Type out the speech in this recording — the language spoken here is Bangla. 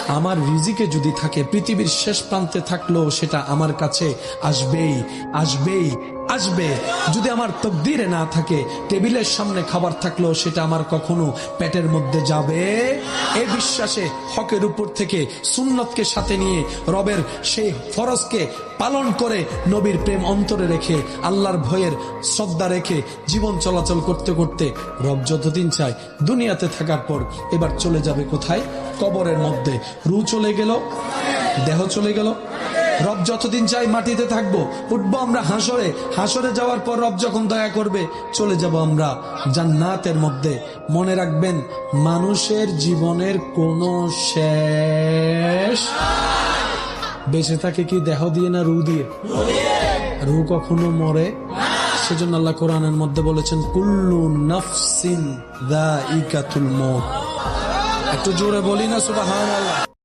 আমার রিজিকে যদি থাকে, পৃথিবীর শেষ প্রান্তে থাকলেও সেটা আমার কাছে আসবেই, আসবেই, আসবে। যদি আমার তকদিরে না থাকে, টেবিলের সামনে খাবার থাকলেও সেটা আমার কখনো পেটের মধ্যে যাবে। এই বিশ্বাসে হকের উপর থেকে সুন্নতকে সাথে নিয়ে রবের সেই ফরজকে পালন করে, নবীর প্রেম অন্তরে রেখে, আল্লাহর ভয়ের শ্রদ্ধা রেখে জীবন চলাচল করতে করতে রব যতদিন চায় দুনিয়াতে থাকার পর এবার চলে যাবে কোথায়? কবরের মধ্যে। রূহ চলে গেল, দেহ চলে গেল। রব যতদিন চাই মাটিতে থাকবো, উঠবো আমরা হাসরে। হাসরে যাওয়ার পর রব যখন দয়া করবে চলে যাব আমরা জান্নাতের মধ্যে। মনে রাখবেন, মানুষের জীবনের কোনো শেষ। বেঁচে থাকে কি দেহ দিয়ে না রূহ দিয়ে? রূহ কখনো মরে? সেজন্য আল্লাহ কোরআনের মধ্যে বলেছেন, কুল্লু নাফসিন যায়িকাতুল মউত। একটু জোরে বলি না সুবহানাল্লাহ।